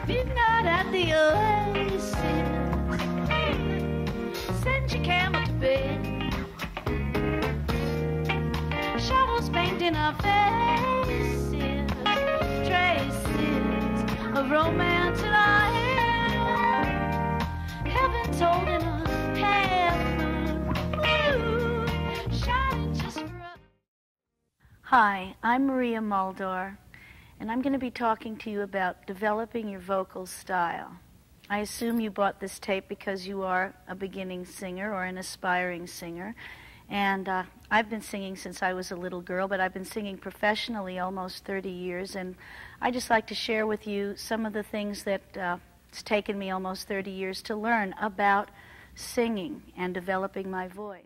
midnight at the oasis, send your camel to bed, shadows painting our faces, traces of romance in our hair, heaven's holding a half-moon, shining just for us. Hi, I'm Maria Muldaur, and I'm going to be talking to you about developing your vocal style. I assume you bought this tape because you are a beginning singer or an aspiring singer. And I've been singing since I was a little girl, but I've been singing professionally almost 30 years. And I just like to share with you some of the things that it's taken me almost 30 years to learn about singing and developing my voice.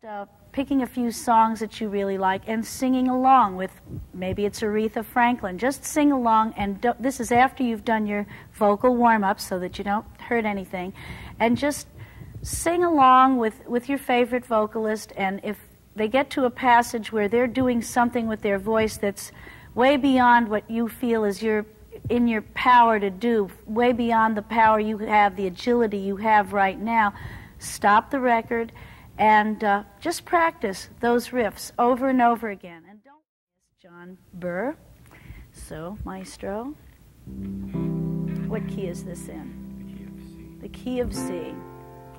Just picking a few songs that you really like and singing along with, maybe it's Aretha Franklin. Just sing along, and this is after you've done your vocal warm-up so that you don't hurt anything. And just sing along with your favorite vocalist, and if they get to a passage where they're doing something with their voice that's way beyond what you feel is in your power to do, way beyond the power you have, the agility you have right now, stop the record and just practice those riffs over and over again. And don't miss John Burr. So, maestro, what key is this in? The key of C.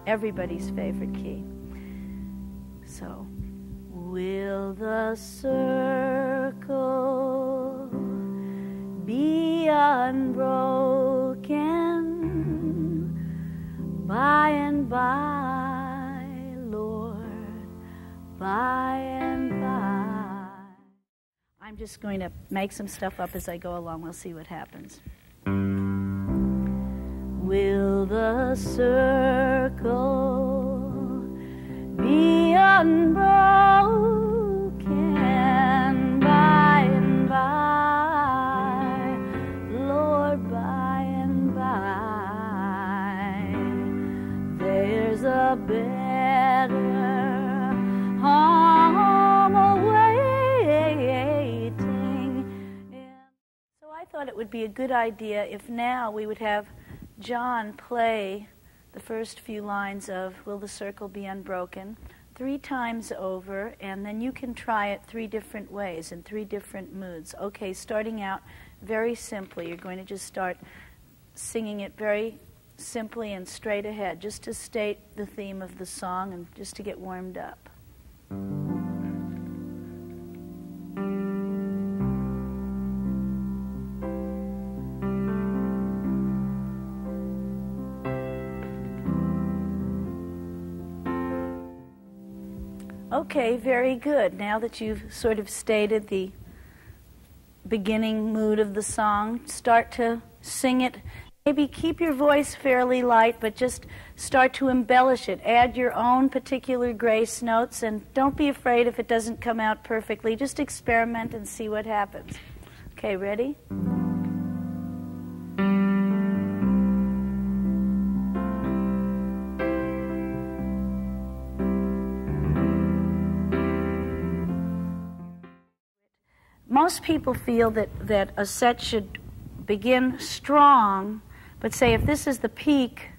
Everybody's favorite key. So, will the circle be unbroken by and by, Lord, by and by? I'm just going to make some stuff up as I go along. We'll see what happens. Will the circle be unbroken by and by, Lord, by and by? There's a better home awaiting. So I thought it would be a good idea if now we would have John play the first few lines of Will the Circle Be Unbroken 3 times over, and then you can try it 3 different ways in 3 different moods. Okay, starting out very simply, you're going to just start singing it very simply and straight ahead, just to state the theme of the song and just to get warmed up. Okay, very good. Now that you've sort of stated the beginning mood of the song, start to sing it. Maybe keep your voice fairly light, but just start to embellish it. Add your own particular grace notes, and don't be afraid if it doesn't come out perfectly. Just experiment and see what happens. Okay, ready? Most people feel that a set should begin strong, but say if this is the peak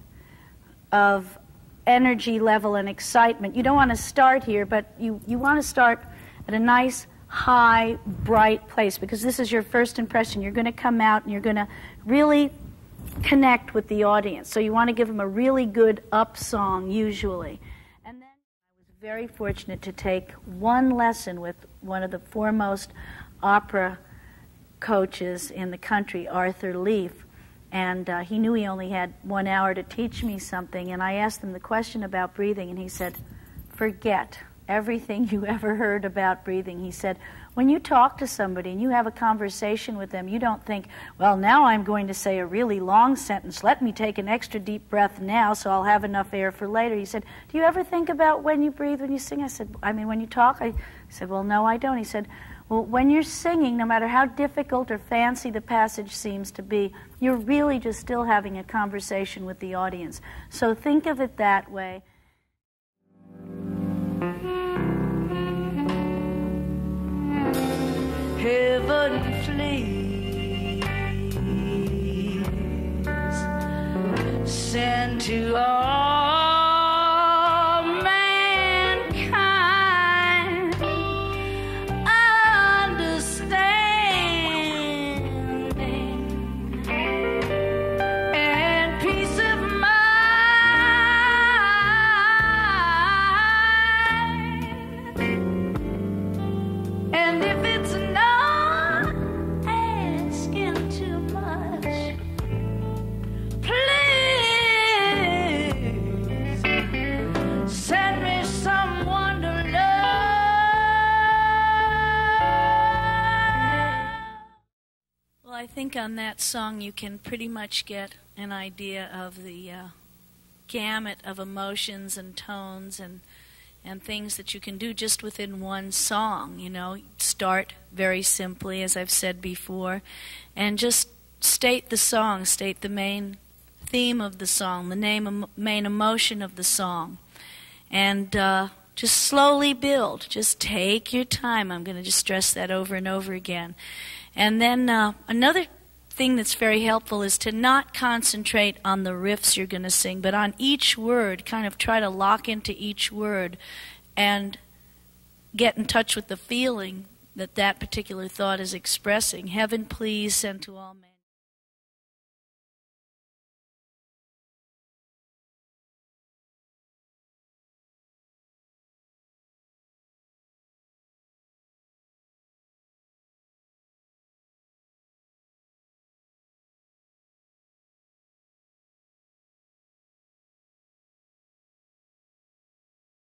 of energy level and excitement, you don't want to start here, but you want to start at a nice, high, bright place, because this is your first impression. You're going to come out and you're going to really connect with the audience. So you want to give them a really good up song, usually. And then I was very fortunate to take one lesson with one of the foremost opera coaches in the country, Arthur Leaf, and he knew he only had 1 hour to teach me something, and I asked him the question about breathing, and he said, forget everything you ever heard about breathing. He said, when you talk to somebody and you have a conversation with them, you don't think, well, now I'm going to say a really long sentence. Let me take an extra deep breath now so I'll have enough air for later. He said, do you ever think about when you breathe, when you sing? I said, I mean, when you talk? I said, well, no, I don't. He said, well, when you're singing, no matter how difficult or fancy the passage seems to be, you're really just still having a conversation with the audience. So think of it that way. Heaven flee, and to all mankind, understanding and peace of mind. And if it's not asking too much, please send me someone to love. Well, I think on that song you can pretty much get an idea of the gamut of emotions and tones and things that you can do just within one song. You know, start very simply, as I've said before, and just state the song, state the main theme of the song, the main emotion of the song, and just slowly build. Just take your time. I'm going to just stress that over and over again. And then another thing that's very helpful is to not concentrate on the riffs you're going to sing, but on each word. Kind of try to lock into each word and get in touch with the feeling that that particular thought is expressing. Heaven, please, send to all men.